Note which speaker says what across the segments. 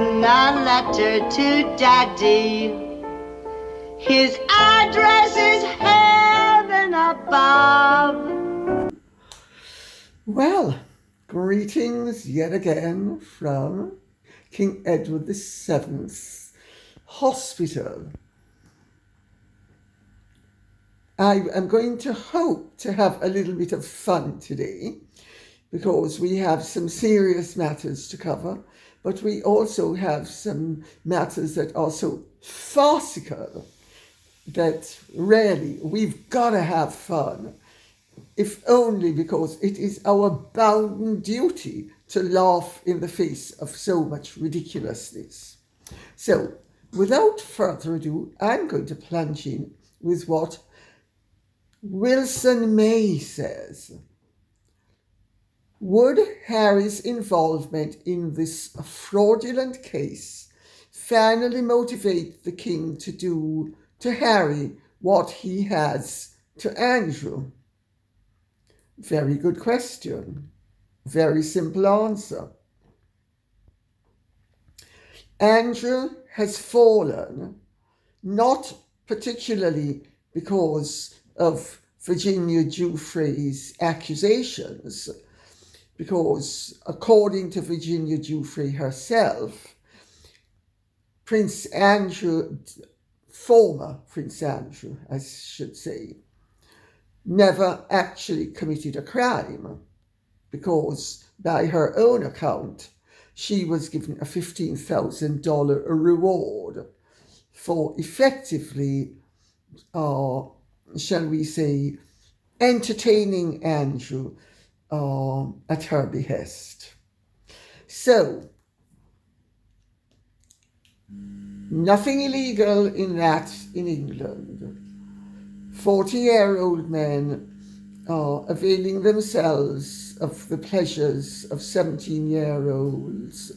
Speaker 1: written a letter to Daddy. His address is heaven above.
Speaker 2: Well, greetings yet again from King Edward VII's Hospital. I am going to hope to have a little bit of fun today because we have some serious matters to cover, but we also have some matters that are so farcical that really we've got to have fun, if only because it is our bounden duty to laugh in the face of so much ridiculousness. So, without further ado, I'm going to plunge in with what Wilson May says. Would Harry's involvement in this fraudulent case finally motivate the king to do to Harry what he has to Andrew? Very good question. Very simple answer. Andrew has fallen, not particularly because of Virginia Giuffre's accusations, because according to Virginia Giuffre herself, Prince Andrew, former Prince Andrew, I should say, never actually committed a crime, because by her own account, she was given a $15,000 reward for effectively, shall we say, entertaining Andrew at her behest. So, nothing illegal in that in England. 40-year-old men are availing themselves of the pleasures of 17-year-olds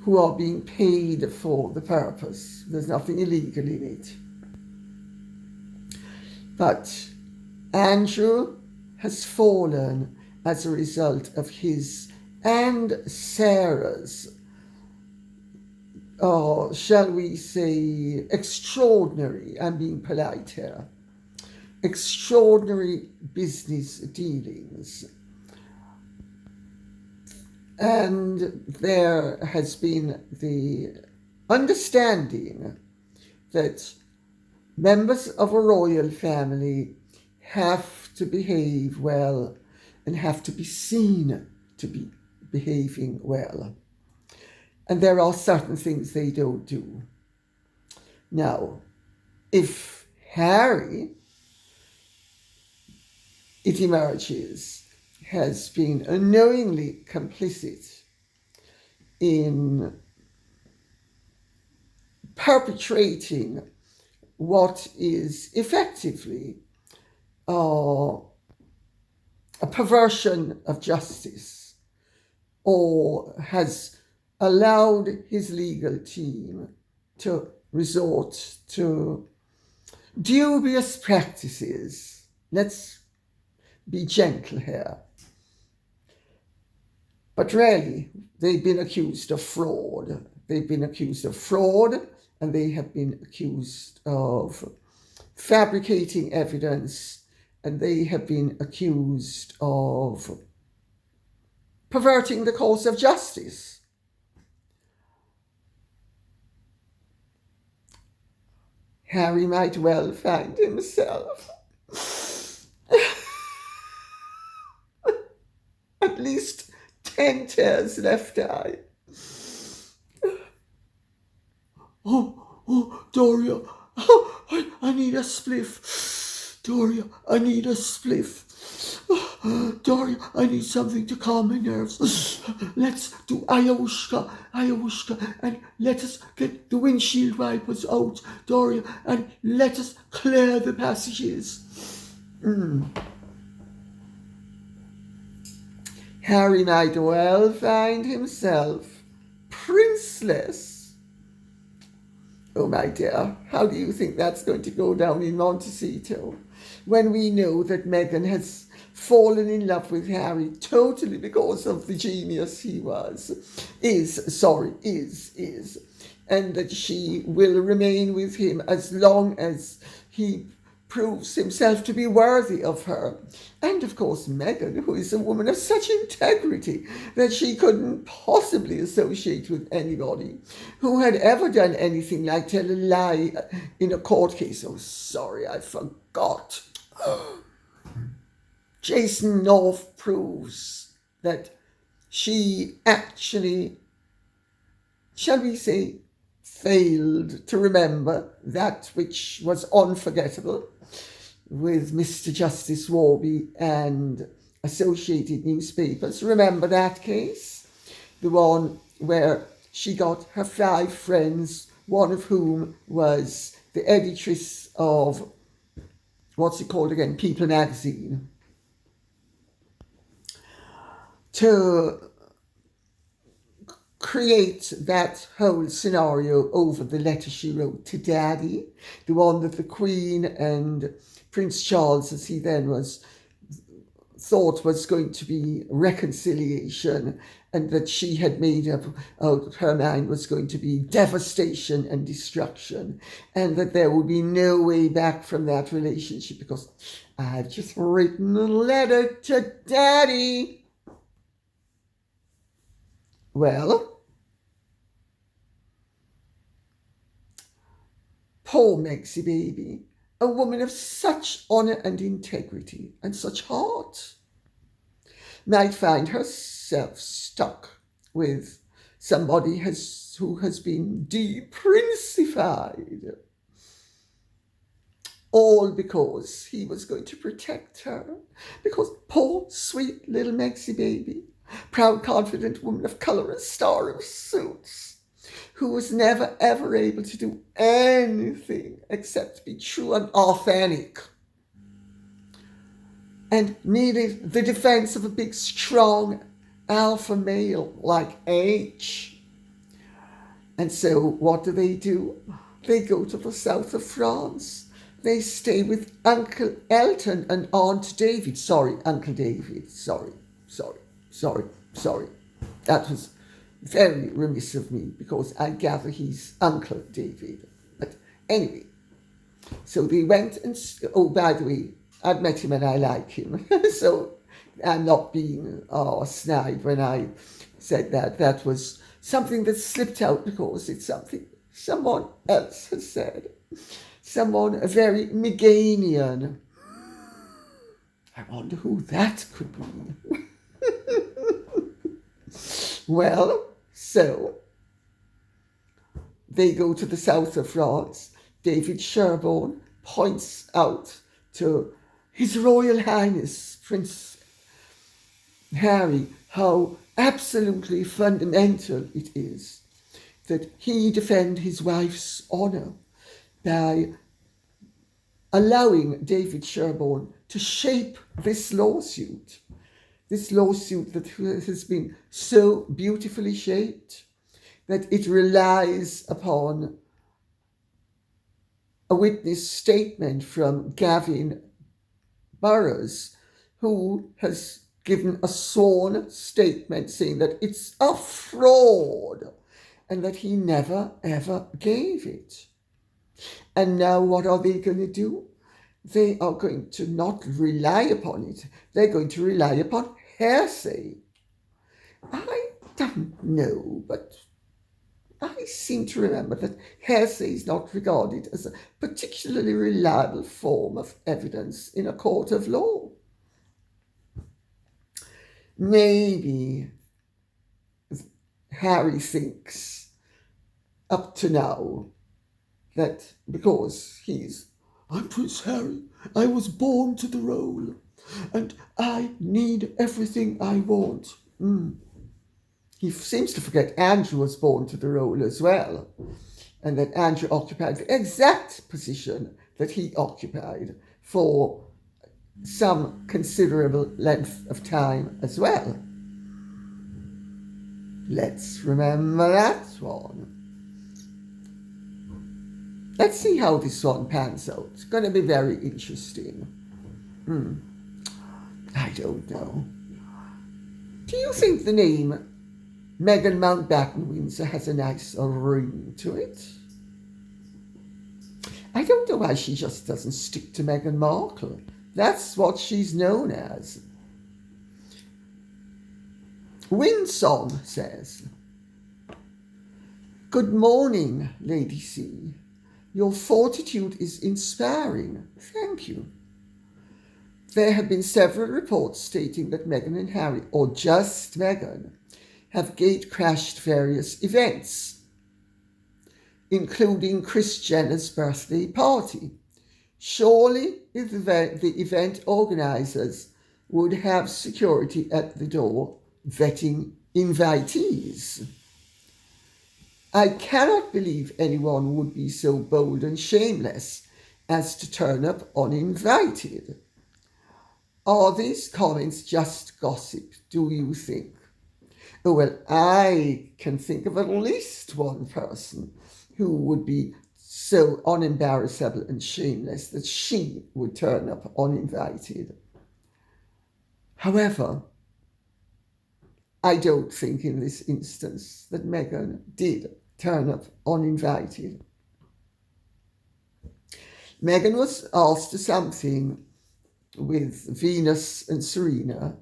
Speaker 2: who are being paid for the purpose. There's nothing illegal in it. But Andrew has fallen as a result of his and Sarah's, shall we say, extraordinary, I'm being polite here, extraordinary business dealings. And there has been the understanding that members of a royal family have to behave well and have to be seen to be behaving well. And there are certain things they don't do. Now, if Harry, it emerges, has been unknowingly complicit in perpetrating what is effectively a perversion of justice, or has allowed his legal team to resort to dubious practices. Let's be gentle here. But really, they've been accused of fraud. They've been accused of fraud, and they have been accused of fabricating evidence, and they have been accused of perverting the course of justice. Harry might well find himself at least 10 tears left eye. Oh, Doria, I need a spliff. Doria, I need a spliff. Doria, I need something to calm my nerves. Let's do ayahuasca, and let us get the windshield wipers out, Doria, and let us clear the passages. Harry might well find himself princeless. Oh, my dear, how do you think that's going to go down in Montecito when we know that Meghan has fallen in love with Harry totally because of the genius he is, and that she will remain with him as long as he proves himself to be worthy of her. And of course Meghan, who is a woman of such integrity that she couldn't possibly associate with anybody who had ever done anything like tell a lie in a court case. Oh, sorry, I forgot. Jason North proves that she actually, shall we say, failed to remember that which was unforgettable with Mr. Justice Warby and associated newspapers. Remember that case? The one where she got her 5 friends, one of whom was the editress of, what's it called again, People magazine, to create that whole scenario over the letter she wrote to Daddy, the one that the Queen and Prince Charles, as he then was, thought was going to be reconciliation, and that she had made up out of her mind was going to be devastation and destruction, and that there would be no way back from that relationship because I've just written a letter to Daddy. Well, poor Megsie baby, a woman of such honour and integrity and such heart, might find herself stuck with somebody who has been deprincified, all because he was going to protect her. Because poor, sweet little Megsie baby, proud, confident woman of colour and star of suits, who was never ever able to do anything except be true and authentic, and needed the defence of a big, strong alpha male like H. And so what do? They go to the south of France. They stay with Uncle Elton and Aunt David. Sorry, Uncle David. Sorry. That was very remiss of me, because I gather he's Uncle David. But anyway, so they went and, oh, by the way, I've met him and I like him. So I'm not being snide when I said that. That was something that slipped out because it's something someone else has said. Someone, a very Meganian. I wonder who that could be. Well, so they go to the south of France. David Sherborne points out to His Royal Highness Prince Harry how absolutely fundamental it is that he defend his wife's honour by allowing David Sherborne to shape this lawsuit that has been so beautifully shaped that it relies upon a witness statement from Gavin Burrows, who has given a sworn statement saying that it's a fraud and that he never ever gave it. And now what are they going to do? They are going to not rely upon it. They're going to rely upon hearsay. I don't know, but I seem to remember that hearsay is not regarded as a particularly reliable form of evidence in a court of law. Maybe Harry thinks up to now that because I'm Prince Harry, I was born to the role, and I need everything I want. He seems to forget Andrew was born to the role as well, and that Andrew occupied the exact position that he occupied for some considerable length of time as well. Let's remember that one. Let's see how this one pans out. It's going to be very interesting. I don't know. Do you think the name Meghan Mountbatten Windsor has a nice ring to it? I don't know why she just doesn't stick to Meghan Markle. That's what she's known as. Winsong says, "Good morning, Lady C. Your fortitude is inspiring. Thank you. There have been several reports stating that Meghan and Harry, or just Meghan, have gatecrashed various events, including Kris Jenner's birthday party. Surely the event organisers would have security at the door vetting invitees. I cannot believe anyone would be so bold and shameless as to turn up uninvited. Are these comments just gossip, do you think?" Oh, well, I can think of at least one person who would be so unembarrassable and shameless that she would turn up uninvited. However, I don't think in this instance that Meghan did turn up uninvited. Meghan was asked to something with Venus and Serena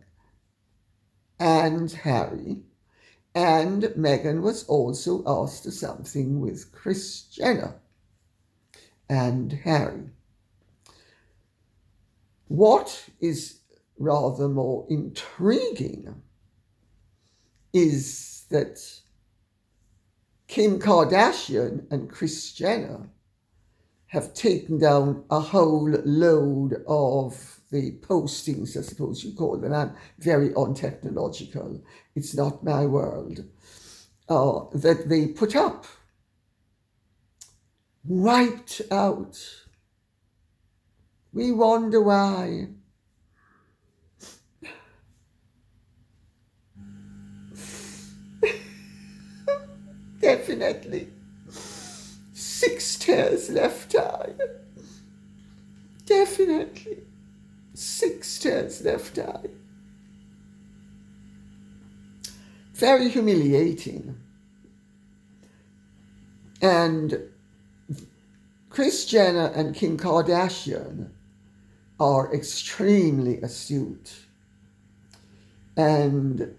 Speaker 2: and Harry, and Meghan was also asked to something with Kris Jenner and Harry. What is rather more intriguing is that Kim Kardashian and Kris Jenner have taken down a whole load of the postings, I suppose you call them. I'm very untechnological. It's not my world. That they put up. Wiped out. We wonder why. Definitely 6 tears left eye. Definitely 6 tears left eye. Very humiliating. And Kris Jenner and Kim Kardashian are extremely astute. And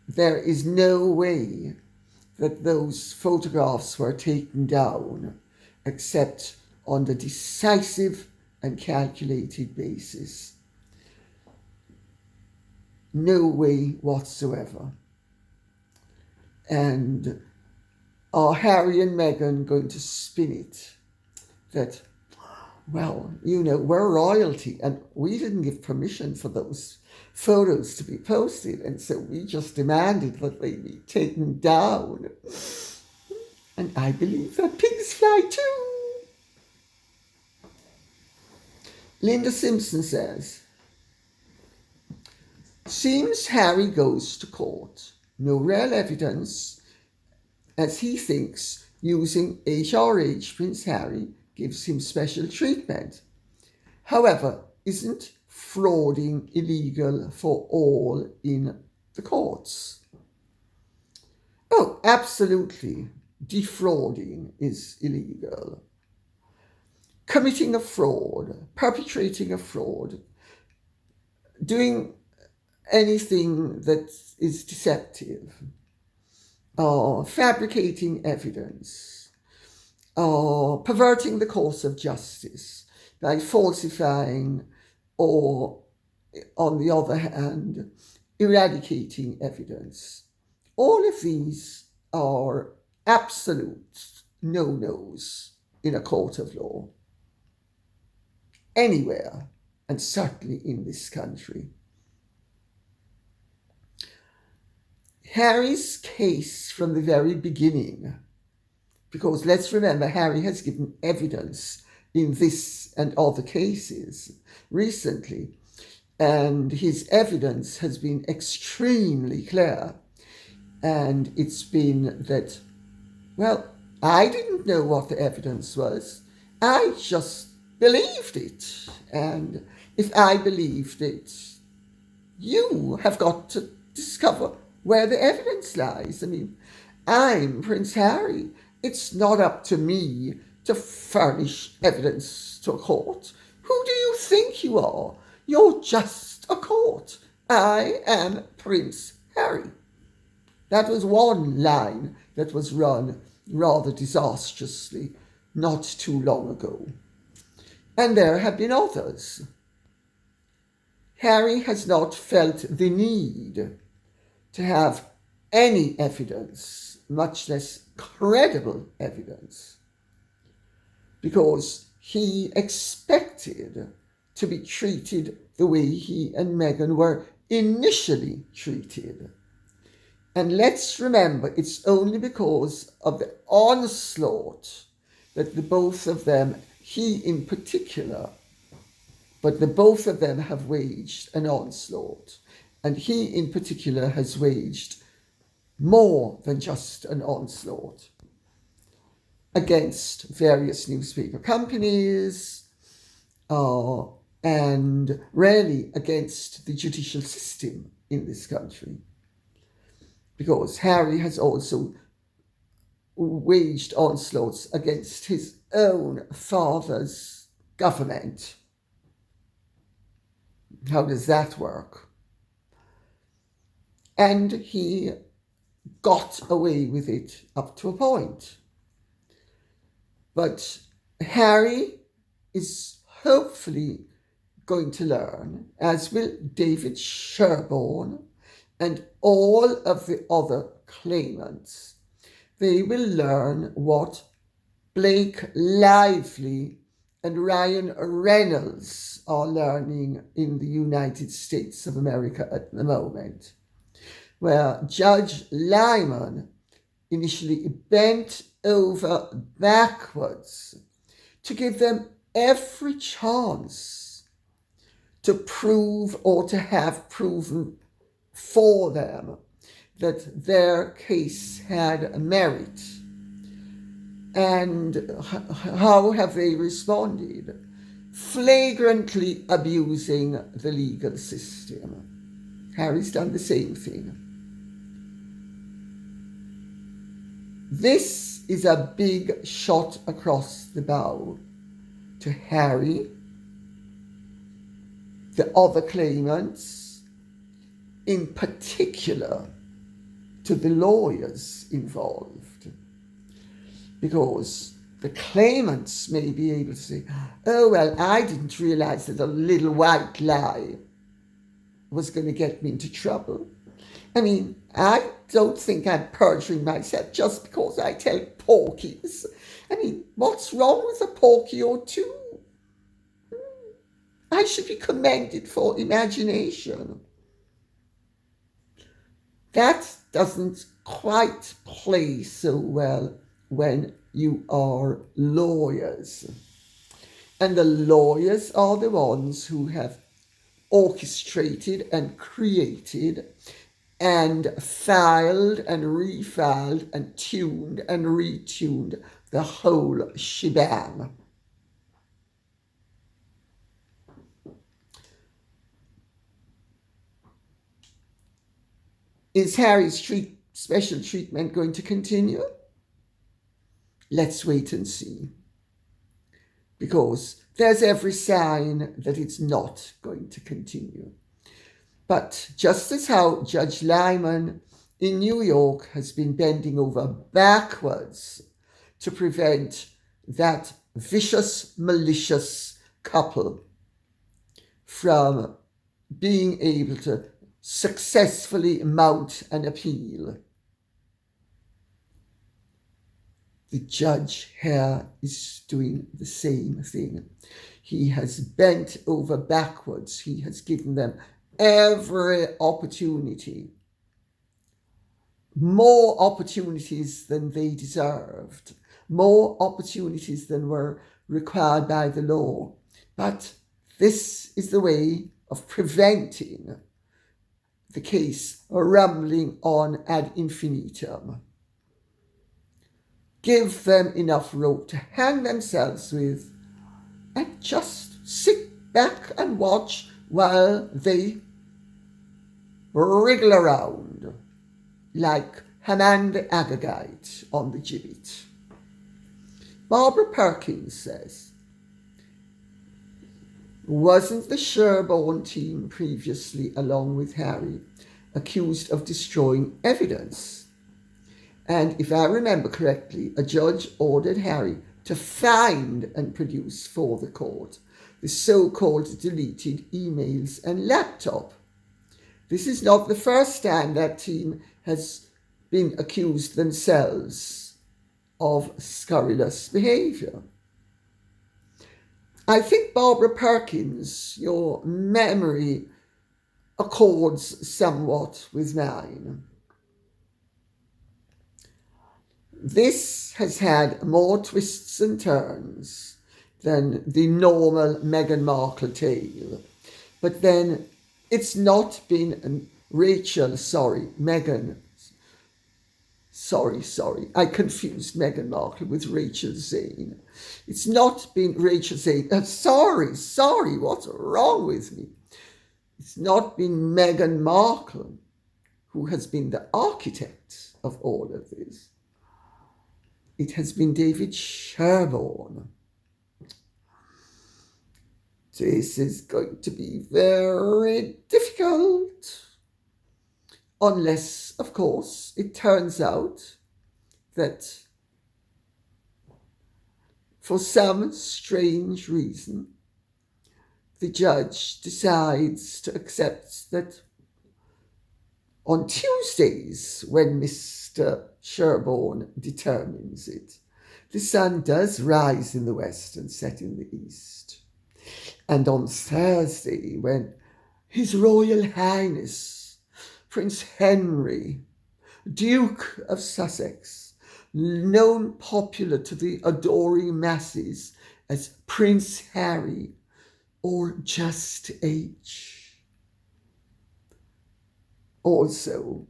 Speaker 2: there is no way that those photographs were taken down except on the decisive and calculated basis. No way whatsoever. And are Harry and Meghan going to spin it that, well, you know, we're royalty and we didn't give permission for those photos to be posted, and so we just demanded that they be taken down. And I believe that pigs fly too. Linda Simpson says, "Seems Harry goes to court. No real evidence, as he thinks using HRH Prince Harry gives him special treatment. However, isn't frauding illegal for all in the courts?" Oh, absolutely. Defrauding is illegal. Committing a fraud, perpetrating a fraud, doing anything that is deceptive, fabricating evidence, perverting the course of justice by falsifying or, on the other hand, eradicating evidence. All of these are absolute no-nos in a court of law, anywhere, and certainly in this country. Harry's case from the very beginning, because let's remember, Harry has given evidence in this and other cases recently, and his evidence has been extremely clear. And it's been that, well, I didn't know what the evidence was. I just believed it. And if I believed it, you have got to discover where the evidence lies. I mean, I'm Prince Harry. It's not up to me to furnish evidence to a court. Who do you think you are? You're just a court. I am Prince Harry. That was one line that was run rather disastrously not too long ago. And there have been others. Harry has not felt the need to have any evidence, much less credible evidence, because he expected to be treated the way he and Meghan were initially treated. And let's remember, it's only because of the onslaught that the both of them, he in particular, but the both of them have waged an onslaught. And he in particular has waged more than just an onslaught against various newspaper companies and really against the judicial system in this country. Because Harry has also waged onslaughts against his own father's government. How does that work? And he got away with it up to a point. But Harry is hopefully going to learn, as will David Sherborne and all of the other claimants. They will learn what Blake Lively and Ryan Reynolds are learning in the United States of America at the moment, where Judge Lyman initially bent over backwards to give them every chance to prove or to have proven for them that their case had merit. And how have they responded? Flagrantly abusing the legal system. Harry's done the same thing. This is a big shot across the bow to Harry, the other claimants, in particular to the lawyers involved, because the claimants may be able to say, oh, well, I didn't realize that a little white lie was going to get me into trouble. I mean, I don't think I'm perjuring myself just because I tell porkies. I mean, what's wrong with a porky or two? I should be commended for imagination. That doesn't quite play so well when you are lawyers. And the lawyers are the ones who have orchestrated and created and filed and refiled and tuned and retuned the whole shebang. Is Harry's special treatment going to continue? Let's wait and see. Because there's every sign that it's not going to continue. But just as how Judge Lyman in New York has been bending over backwards to prevent that vicious, malicious couple from being able to successfully mount an appeal, the judge here is doing the same thing. He has bent over backwards. He has given them every opportunity, more opportunities than they deserved, more opportunities than were required by the law. But this is the way of preventing the case rumbling on ad infinitum. Give them enough rope to hang themselves with and just sit back and watch while they wriggle around like Haman the Agagite on the gibbet. Barbara Perkins says, wasn't the Sherborne team previously, along with Harry, accused of destroying evidence? And if I remember correctly, a judge ordered Harry to find and produce for the court the so-called deleted emails and laptop. This is not the first time that team has been accused themselves of scurrilous behaviour. I think, Barbara Perkins, your memory accords somewhat with mine. This has had more twists and turns than the normal Meghan Markle tale. But then it's not been Meghan. Sorry, I confused Meghan Markle with Rachel Zane. It's not been Rachel Zane. Sorry, what's wrong with me? It's not been Meghan Markle who has been the architect of all of this. It has been David Sherborne. This is going to be very difficult. Unless, of course, it turns out that for some strange reason, the judge decides to accept that on Tuesdays, when Mr. Sherborne determines it, the sun does rise in the west and set in the east. And on Thursday, when His Royal Highness Prince Henry, Duke of Sussex, known popular to the adoring masses as Prince Harry or just H, also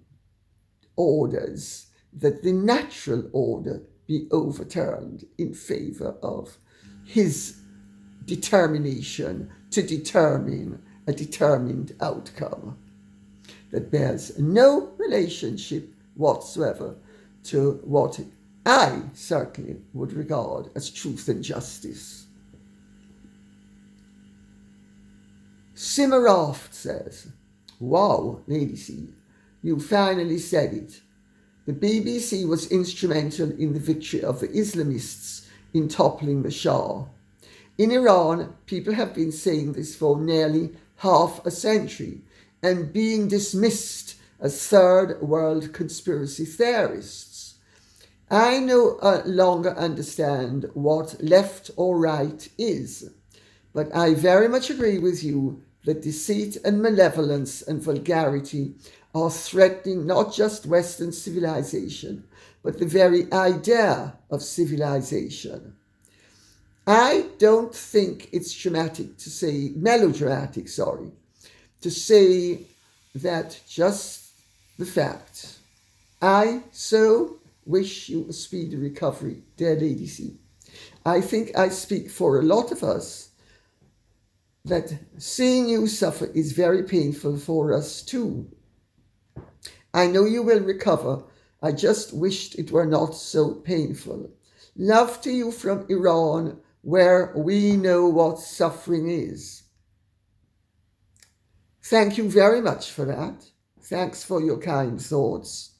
Speaker 2: orders that the natural order be overturned in favour of his determination to determine a determined outcome that bears no relationship whatsoever to what I certainly would regard as truth and justice. Simmeroft says, wow, Lady C, you finally said it. The BBC was instrumental in the victory of the Islamists in toppling the Shah. In Iran, people have been saying this for nearly half a century and being dismissed as third world conspiracy theorists. I no longer understand what left or right is, but I very much agree with you that deceit and malevolence and vulgarity are threatening not just Western civilization, but the very idea of civilization. I don't think it's melodramatic, to say that just the fact. I so wish you a speedy recovery, dear Lady C. I think I speak for a lot of us that seeing you suffer is very painful for us too. I know you will recover. I just wished it were not so painful. Love to you from Iran, where we know what suffering is. Thank you very much for that. Thanks for your kind thoughts.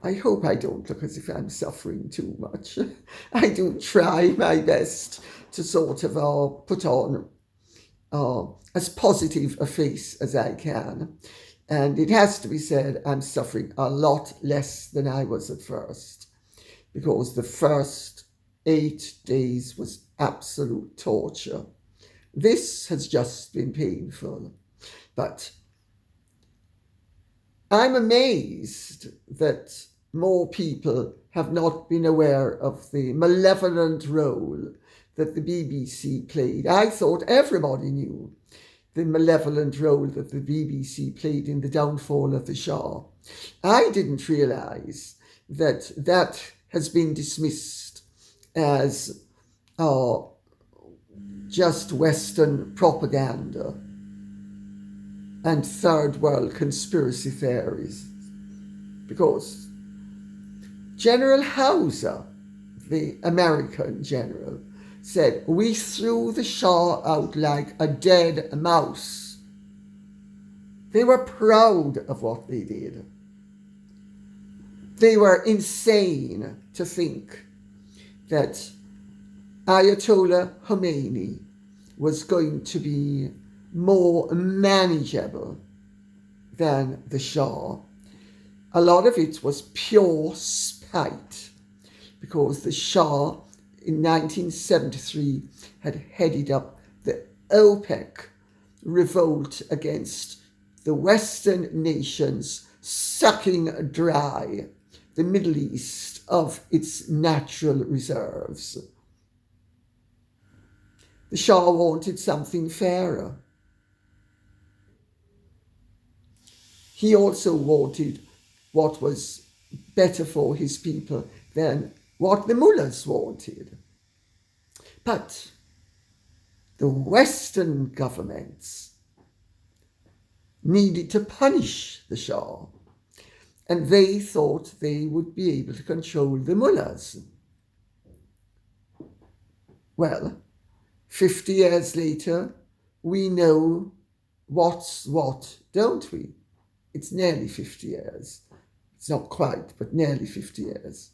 Speaker 2: I hope I don't look as if I'm suffering too much. I do try my best to sort of put on as positive a face as I can. And it has to be said, I'm suffering a lot less than I was at first, because the first 8 days was absolute torture. This has just been painful. But I'm amazed that more people have not been aware of the malevolent role that the BBC played. I thought everybody knew the malevolent role that the BBC played in the downfall of the Shah. I didn't realise that that has been dismissed as just Western propaganda. and third world conspiracy theories. Because General Hauser, the American general, said, "We threw the Shah out like a dead mouse." They were proud of what they did. They were insane to think that Ayatollah Khomeini was going to be more manageable than the Shah. A lot of it was pure spite, because the Shah in 1973 had headed up the OPEC revolt against the Western nations sucking dry the Middle East of its natural reserves. The Shah wanted something fairer. He also wanted what was better for his people than what the mullahs wanted. But the Western governments needed to punish the Shah, and they thought they would be able to control the mullahs. Well, 50 years later, we know what's what, don't we? It's nearly 50 years. It's not quite, but nearly 50 years.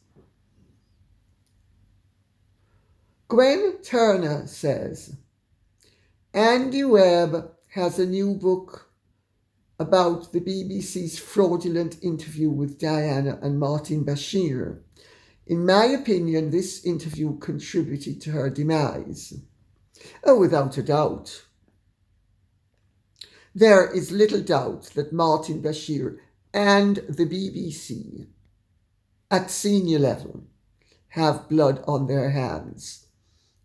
Speaker 2: Gwen Turner says, Andy Webb has a new book about the BBC's fraudulent interview with Diana and Martin Bashir. In my opinion, this interview contributed to her demise. Oh, without a doubt. There is little doubt that Martin Bashir and the BBC at senior level have blood on their hands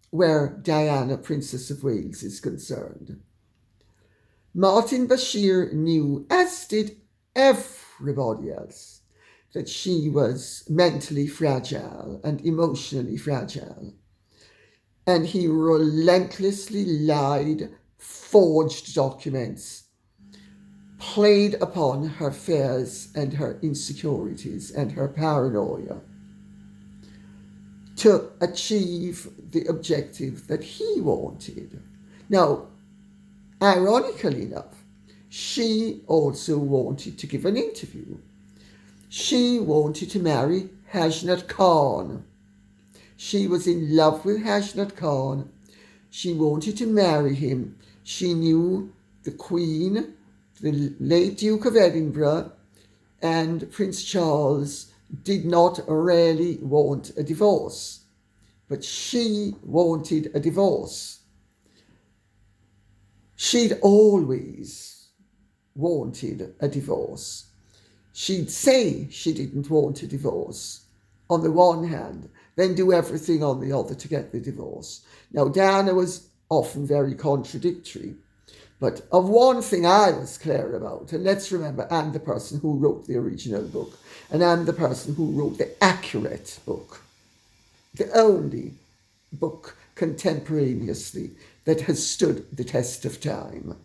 Speaker 2: where Diana, Princess of Wales, is concerned. Martin Bashir knew, as did everybody else, that she was mentally fragile and emotionally fragile. And he relentlessly lied, forged documents, played upon her fears and her insecurities and her paranoia to achieve the objective that he wanted. Now, ironically enough, she also wanted to give an interview. She wanted to marry Hasnat Khan. She was in love with Hasnat Khan. She wanted to marry him. She knew the Queen, the late Duke of Edinburgh, and Prince Charles did not really want a divorce, but she wanted a divorce. She'd always wanted a divorce. She'd say she didn't want a divorce on the one hand, then do everything on the other to get the divorce. Now, Diana was often very contradictory, but of one thing I was clear about, and let's remember, I'm the person who wrote the original book, and I'm the person who wrote the accurate book, the only book contemporaneously that has stood the test of time.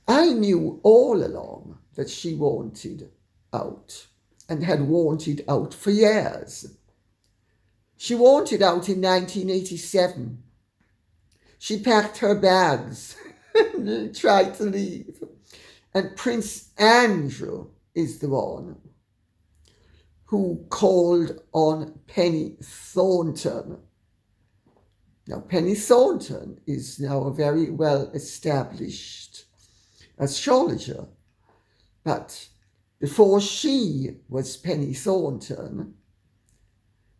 Speaker 2: I knew all along that she wanted out, and had wanted out for years. She wanted out in 1987. She packed her bags and tried to leave. And Prince Andrew is the one who called on Penny Thornton. Now, Penny Thornton is now a very well-established astrologer, but before she was Penny Thornton,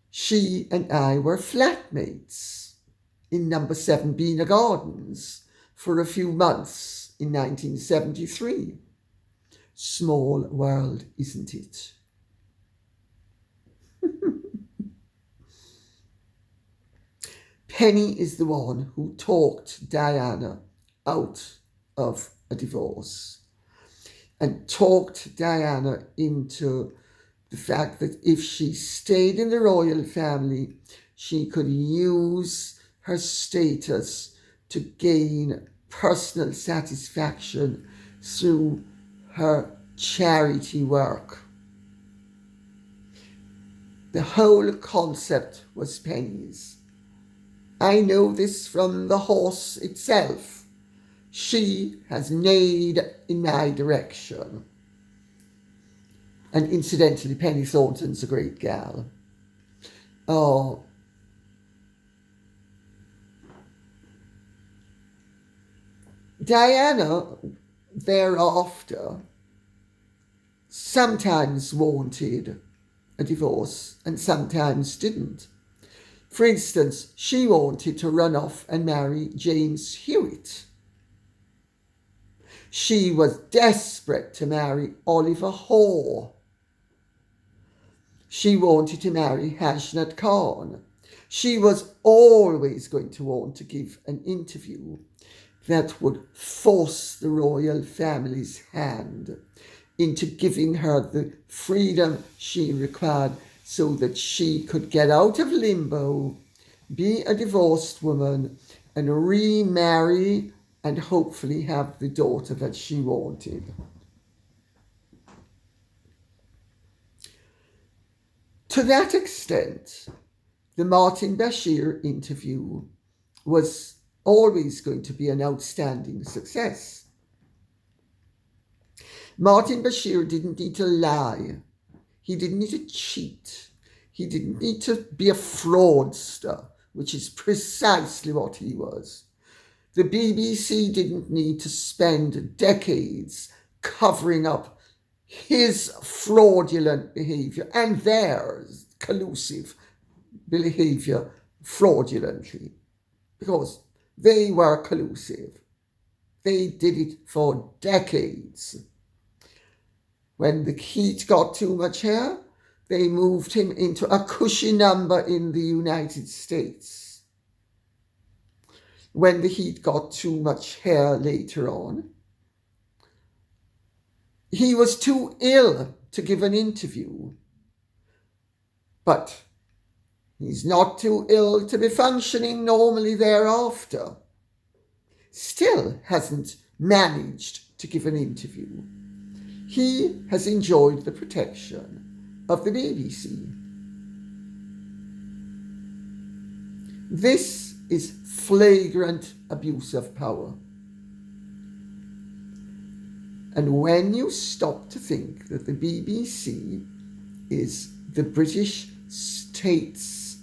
Speaker 2: she and I were flatmates in number 7 Beena Gardens for a few months in 1973. Small world, isn't it? Penny is the one who talked Diana out of a divorce and talked Diana into the fact that if she stayed in the royal family, she could use her status to gain personal satisfaction through her charity work. The whole concept was pennies. I know this from the horse itself. She has neighed in my direction. And incidentally, Penny Thornton's a great gal. Oh, Diana thereafter sometimes wanted a divorce and sometimes didn't. For instance, she wanted to run off and marry James Hewitt. She was desperate to marry Oliver Hoare. She wanted to marry Hashnat Khan. She was always going to want to give an interview that would force the royal family's hand into giving her the freedom she required so that she could get out of limbo, be a divorced woman, and remarry and hopefully have the daughter that she wanted. To that extent, the Martin Bashir interview was always going to be an outstanding success. Martin Bashir didn't need to lie. He didn't need to cheat. He didn't need to be a fraudster, which is precisely what he was. The BBC didn't need to spend decades covering up his fraudulent behaviour and theirs collusive behaviour fraudulently, because they were collusive. They did it for decades. When the heat got too much hair, they moved him into a cushy number in the United States. When the heat got too much hair later on, he was too ill to give an interview. But he's not too ill to be functioning normally thereafter. Still hasn't managed to give an interview. He has enjoyed the protection of the BBC. This is flagrant abuse of power. And when you stop to think that the BBC is the British state's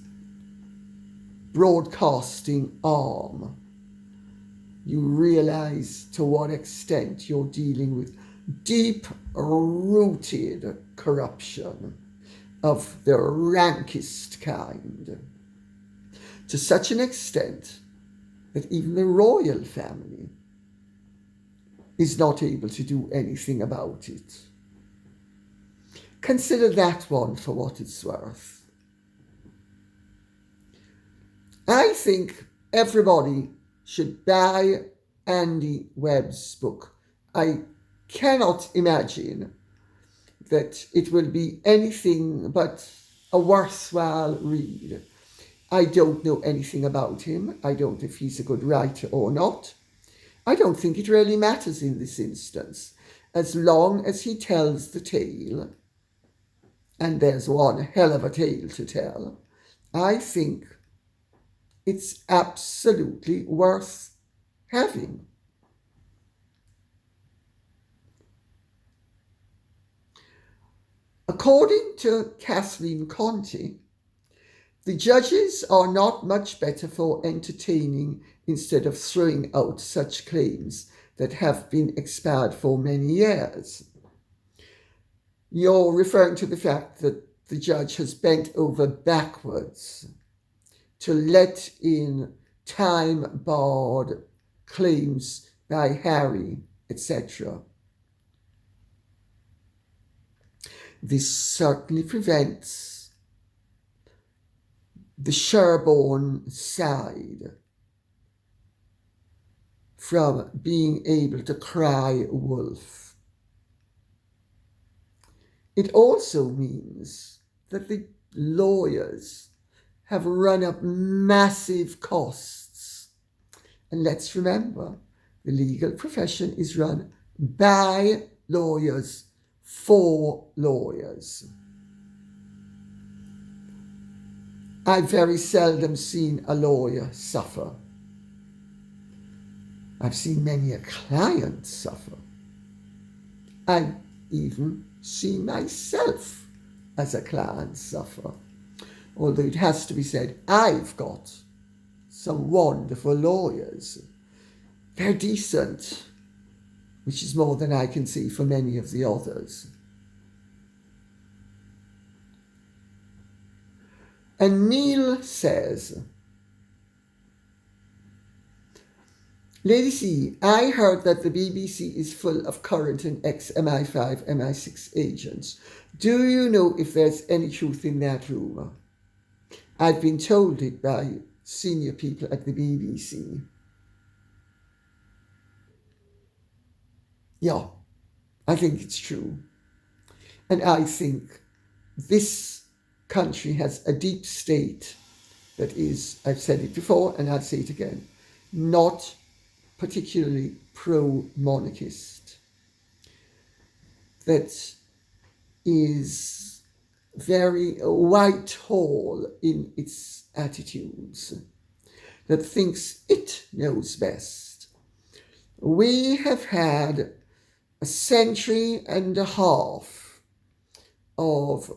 Speaker 2: broadcasting arm, you realise to what extent you're dealing with deep-rooted corruption of the rankest kind, to such an extent that even the royal family is not able to do anything about it. Consider that one for what it's worth. I think everybody should buy Andy Webb's book. I cannot imagine that it will be anything but a worthwhile read. I don't know anything about him. I don't know if he's a good writer or not. I don't think it really matters in this instance, as long as he tells the tale, and there's one hell of a tale to tell. I think it's absolutely worth having. According to Kathleen Conte, the judges are not much better for entertaining instead of throwing out such claims that have been expired for many years. You're referring to the fact that the judge has bent over backwards to let in time-barred claims by Harry, etc. This certainly prevents the Sherborne side from being able to cry wolf. It also means that the lawyers have run up massive costs. And let's remember, The legal profession is run by lawyers for lawyers. I've very seldom seen a lawyer suffer. I've seen many a client suffer. I've even seen myself as a client suffer. Although it has to be said, I've got some wonderful lawyers. They're decent, which is more than I can see for many of the others. And Neil says, Lady C, I heard that the BBC is full of current and ex-MI5, MI6 agents. Do you know if there's any truth in that rumour? I've been told it by senior people at the BBC. Yeah, I think it's true. And I think this country has a deep state that is, I've said it before and I'll say it again, not particularly pro-monarchist, that is very Whitehall in its attitudes, that thinks it knows best. We have had a century and a half of,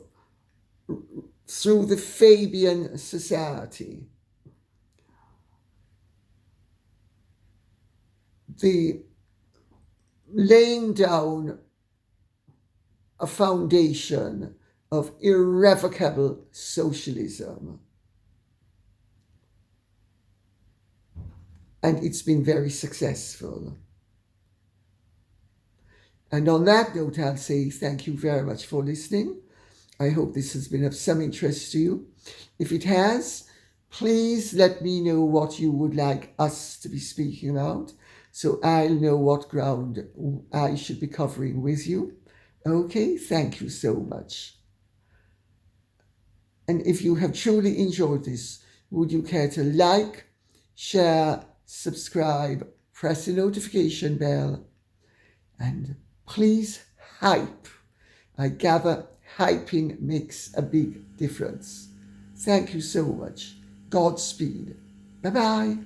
Speaker 2: through the Fabian Society, the laying down a foundation of irrevocable socialism. And it's been very successful. And on that note, I'll say thank you very much for listening. I hope this has been of some interest to you. If it has, please let me know what you would like us to be speaking about, so I'll know what ground I should be covering with you. Okay, thank you so much. And if you have truly enjoyed this, would you care to like, share, subscribe, press the notification bell, and please hype. I gather hyping makes a big difference. Thank you so much. Godspeed. Bye-bye.